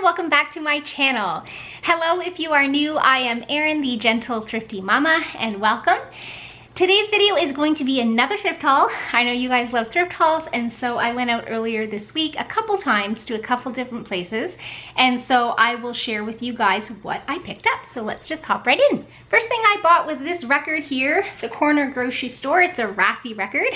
welcome back to my channel. Hello, if you are new, I am Erin, the gentle thrifty mama, and welcome. Today's video is going to be another thrift haul. I know you guys love thrift hauls, and so I went out earlier this week a couple times to a couple different places, and so I will share with you guys what I picked up. So let's just hop right in. First thing I bought was this record here, the corner grocery store. It's a Raffi record.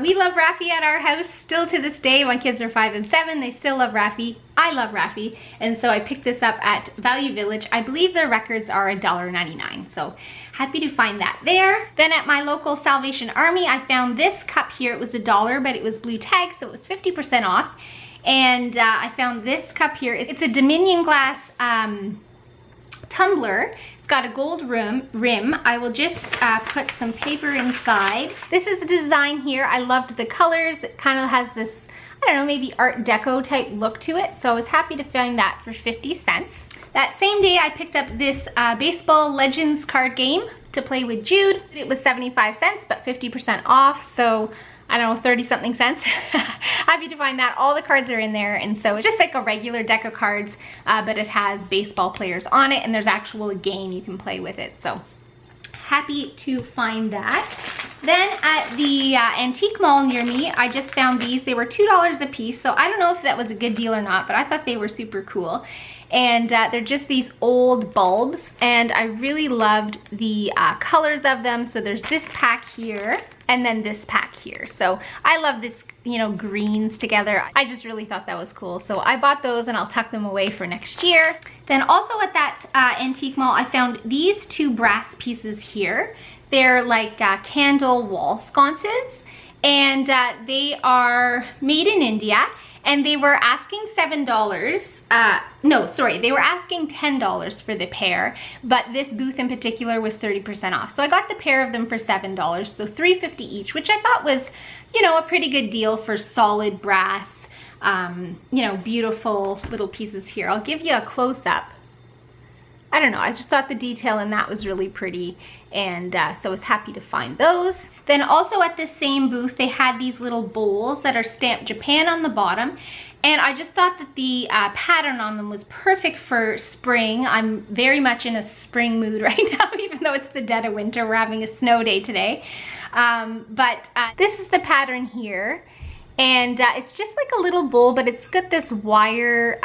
We love Raffi at our house still to this day. My kids are 5 and 7. They still love Raffi. I love Raffi, and so I picked this up at Value Village. I believe their records are $1.99, so happy to find that there. Then at my local Salvation Army, I found this cup here. It was $1, but it was blue tag, so it was 50% off. And I found this cup here. It's a Dominion glass tumbler. It's got a gold rim. I will just put some paper inside. This is the design here. I loved the colors. It kind of has this, I don't know, maybe Art Deco type look to it. So I was happy to find that for 50 cents. That same day, I picked up this Baseball Legends card game to play with Jude. It was 75 cents, but 50% off. So I don't know, 30 something cents. Happy to find that. All the cards are in there. And so it's just like a regular deck of cards, but it has baseball players on it, and there's actual game you can play with it. So happy to find that. Then at the antique mall near me, I just found these. They were $2 a piece. So I don't know if that was a good deal or not, but I thought they were super cool. And they're just these old bulbs, and I really loved the colors of them. So there's this pack here, and then this pack here. So I love this, you know, greens together. I just really thought that was cool. So I bought those, and I'll tuck them away for next year. Then also at that antique mall, I found these two brass pieces here. They're like candle wall sconces, and they are made in India. And they were asking $7. No, sorry, they were asking $10 for the pair, but this booth in particular was 30% off. So I got the pair of them for $7, so $3.50 each, which I thought was, you know, a pretty good deal for solid brass, you know, beautiful little pieces here. I'll give you a close-up. I don't know, I just thought the detail in that was really pretty, and so I was happy to find those. Then also at this same booth, they had these little bowls that are stamped Japan on the bottom, and I just thought that the pattern on them was perfect for spring. I'm very much in a spring mood right now, even though it's the dead of winter. We're having a snow day today. But this is the pattern here, and it's just like a little bowl, but it's got this wire,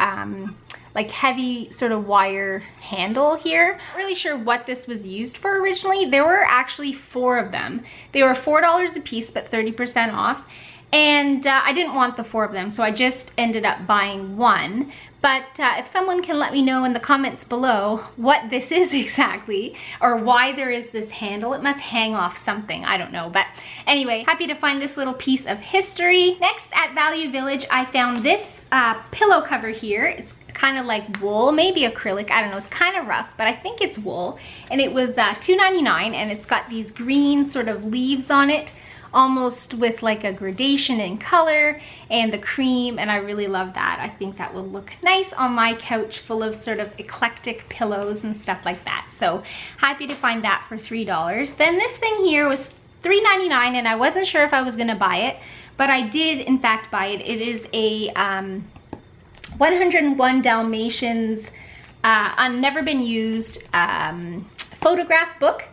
like heavy sort of wire handle here. Not really sure what this was used for originally. There were actually 4 of them. They were $4 a piece, but 30% off. And I didn't want the 4 of them, so I just ended up buying 1. But if someone can let me know in the comments below what this is exactly, or why there is this handle, it must hang off something, I don't know. But anyway, happy to find this little piece of history. Next at Value Village, I found this pillow cover here. It's kind of like wool, maybe acrylic, I don't know. It's kind of rough, but I think it's wool. And it was $2.99, and it's got these green sort of leaves on it, almost with like a gradation in color, and the cream, and I really love that. I think that will look nice on my couch full of sort of eclectic pillows and stuff like that. So happy to find that for $3. Then this thing here was $3.99, and I wasn't sure if I was gonna buy it, but I did in fact buy it. It is a 101 Dalmatians never been used photograph book,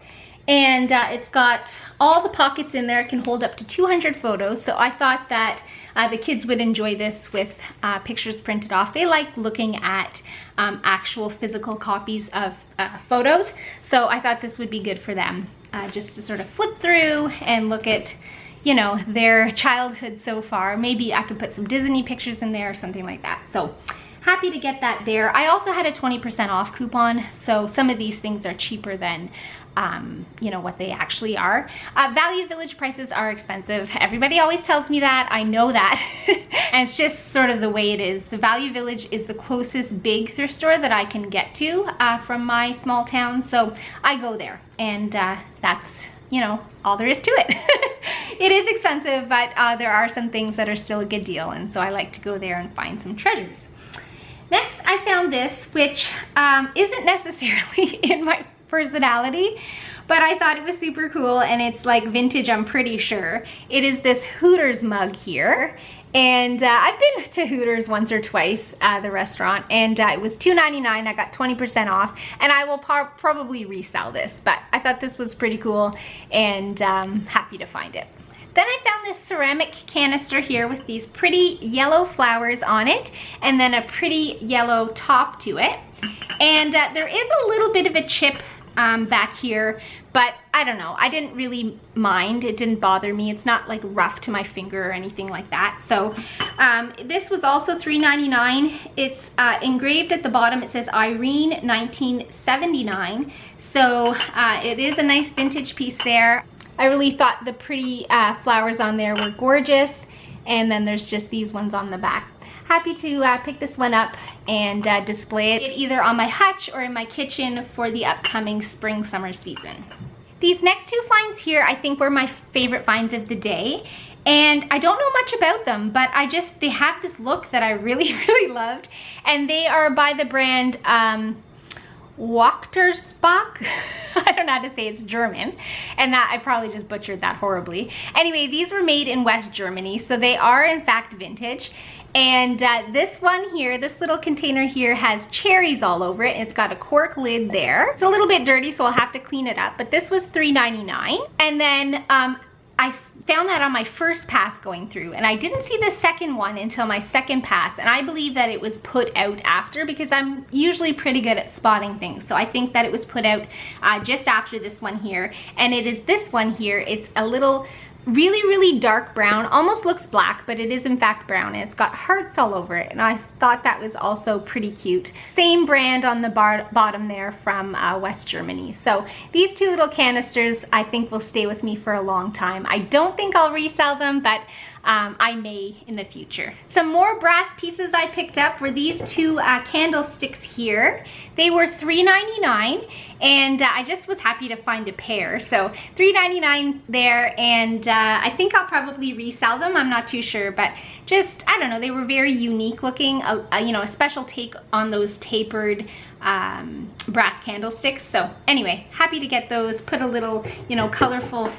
and it's got all the pockets in there. It can hold up to 200 photos, so I thought that the kids would enjoy this with pictures printed off. They like looking at actual physical copies of photos, so I thought this would be good for them, just to sort of flip through and look at, you know, their childhood so far. Maybe I could put some Disney pictures in there or something like that. So happy to get that there. I also had a 20% off coupon, so some of these things are cheaper than you know, what they actually are. Value Village prices are expensive. Everybody always tells me that. I know that. And it's just sort of the way it is. The Value Village is the closest big thrift store that I can get to from my small town, so I go there, and that's, you know, all there is to it. It is expensive, but there are some things that are still a good deal, and so I like to go there and find some treasures. Next, I found this, which isn't necessarily in my personality, but I thought it was super cool, and it's like vintage, I'm pretty sure. It is this Hooters mug here, And I've been to Hooters once or twice, the restaurant, and it was $2.99. I got 20% off, and I will probably resell this, but I thought this was pretty cool, and happy to find it. Then I found this ceramic canister here with these pretty yellow flowers on it, and then a pretty yellow top to it. And there is a little bit of a chip back here, but I don't know, I didn't really mind. It didn't bother me. It's not like rough to my finger or anything like that. So this was also $3.99. It's engraved at the bottom. It says Irene 1979. So it is a nice vintage piece there. I really thought the pretty flowers on there were gorgeous, and then there's just these ones on the back. Happy to pick this one up and display it either on my hutch or in my kitchen for the upcoming spring-summer season. These next two finds here I think were my favorite finds of the day, and I don't know much about them, but they have this look that I really, really loved, and they are by the brand Wachtersbach. I don't know how to say, it's German, and that I probably just butchered that horribly. Anyway, these were made in West Germany, so they are in fact vintage. And this one here, this little container here has cherries all over it. It's got a cork lid there. It's a little bit dirty, so I'll have to clean it up, but this was $3.99. And then I found that on my first pass going through, and I didn't see the second one until my second pass, and I believe that it was put out after, because I'm usually pretty good at spotting things. So I think that it was put out just after this one here, and it is this one here. It's a little really, really dark brown, almost looks black, but it is in fact brown, and it's got hearts all over it, and I thought that was also pretty cute. Same brand on the bottom there from West Germany. So these two little canisters I think will stay with me for a long time. I don't think I'll resell them, but I may in the future. Some more brass pieces I picked up were these two candlesticks here. They were $3.99, and I just was happy to find a pair. So $3.99 there, and I think I'll probably resell them. I'm not too sure, but just, I don't know, they were very unique looking, you know, a special take on those tapered brass candlesticks. So anyway, happy to get those, put a little, you know, colorful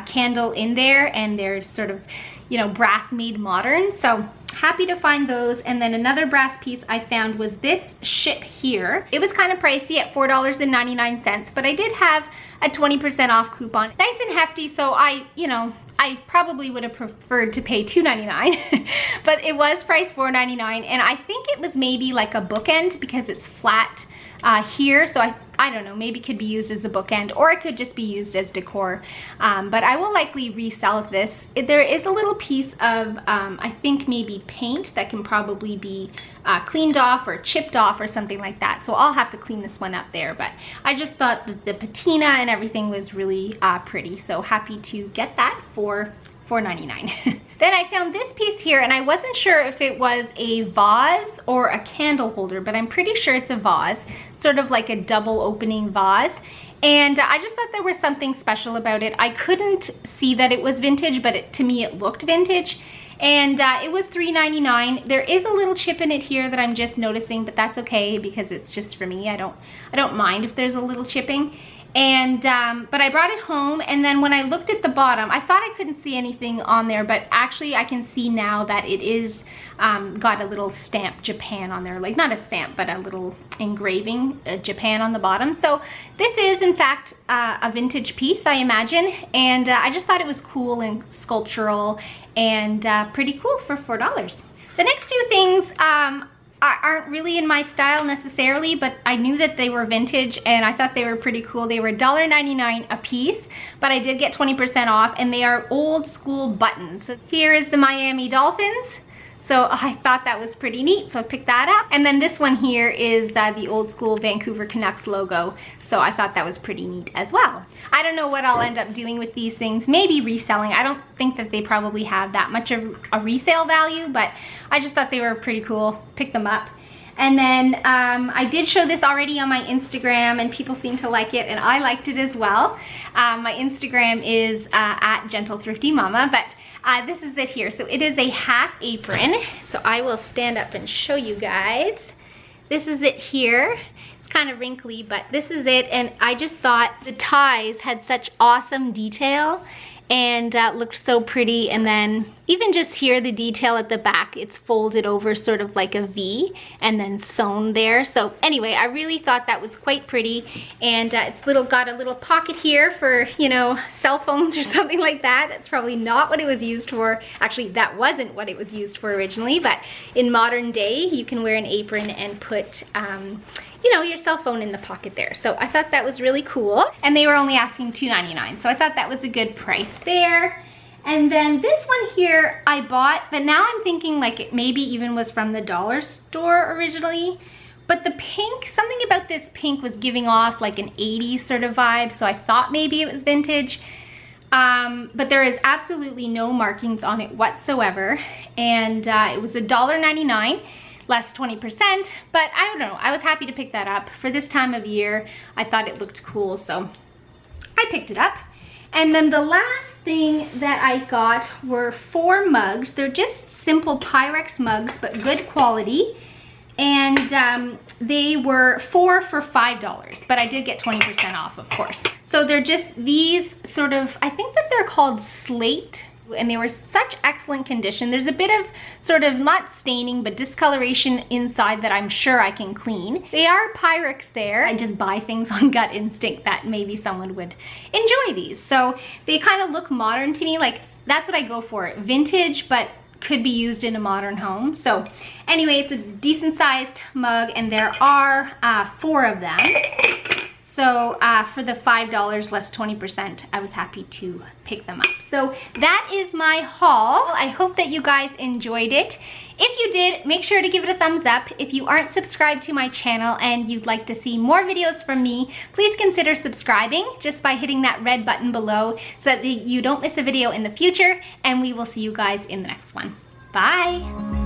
candle in there, and they're sort of, you know, brass made modern. So happy to find those. And then another brass piece I found was this ship here. It was kind of pricey at $4.99, but I did have a 20% off coupon. Nice and hefty, so you know, I probably would have preferred to pay $2.99, but it was priced $4.99, and I think it was maybe like a bookend because it's flat here, so I don't know, maybe it could be used as a bookend, or it could just be used as decor, but I will likely resell this. There is a little piece of I think maybe paint that can probably be cleaned off or chipped off or something like that, so I'll have to clean this one up there, but I just thought that the patina and everything was really pretty, so happy to get that for $4.99. Then I found this piece here, and I wasn't sure if it was a vase or a candle holder, but I'm pretty sure it's a vase, sort of like a double opening vase. And I just thought there was something special about it. I couldn't see that it was vintage, but to me it looked vintage. And it was $3.99. There is a little chip in it here that I'm just noticing, but that's okay because it's just for me. I don't mind if there's a little chipping. And but I brought it home, and then when I looked at the bottom, I thought I couldn't see anything on there, but actually I can see now that it is got a little stamp Japan on there, like not a stamp, but a little engraving Japan on the bottom. So this is in fact a vintage piece, I imagine, and I just thought it was cool and sculptural and pretty cool for $4. The next two things aren't really in my style necessarily, but I knew that they were vintage and I thought they were pretty cool. They were $1.99 a piece, but I did get 20% off, and they are old school buttons. So here is the Miami Dolphins. So I thought that was pretty neat, so I picked that up. And then this one here is the old school Vancouver Canucks logo. So I thought that was pretty neat as well. I don't know what I'll end up doing with these things. Maybe reselling. I don't think that they probably have that much of a resale value, but I just thought they were pretty cool. Picked them up. And then I did show this already on my Instagram, and people seem to like it, and I liked it as well. My Instagram is at Gentle Thrifty Mama, but this is it here. So it is a half apron. So I will stand up and show you guys. This is it here. It's kind of wrinkly, but this is it. And I just thought the ties had such awesome detail and looked so pretty. And then Even just here, the detail at the back, it's folded over sort of like a V and then sewn there. So anyway, I really thought that was quite pretty. And it's got a little pocket here for, you know, cell phones or something like that. That's probably not what it was used for. Actually, that wasn't what it was used for originally, but in modern day, you can wear an apron and put, you know, your cell phone in the pocket there. So I thought that was really cool. And they were only asking $2.99. So I thought that was a good price there. And then this one here I bought, but now I'm thinking like it maybe even was from the dollar store originally. But the pink, something about this pink was giving off like an 80s sort of vibe, so I thought maybe it was vintage. But there is absolutely no markings on it whatsoever. And it was $1.99, less 20%. But I don't know, I was happy to pick that up. For this time of year, I thought it looked cool, so I picked it up. And then the last thing that I got were 4 mugs. They're just simple Pyrex mugs, but good quality. And they were 4 for $5, but I did get 20% off, of course. So they're just these sort of, I think that they're called slate, and they were such excellent condition. There's a bit of sort of not staining, but discoloration inside that I'm sure I can clean. They are Pyrex there. I just buy things on gut instinct that maybe someone would enjoy these. So they kind of look modern to me. Like, that's what I go for. Vintage, but could be used in a modern home. So anyway, it's a decent sized mug, and there are 4 of them. So for the $5 less 20%, I was happy to pick them up. So that is my haul. I hope that you guys enjoyed it. If you did, make sure to give it a thumbs up. If you aren't subscribed to my channel and you'd like to see more videos from me, please consider subscribing just by hitting that red button below so that you don't miss a video in the future, and we will see you guys in the next one. Bye.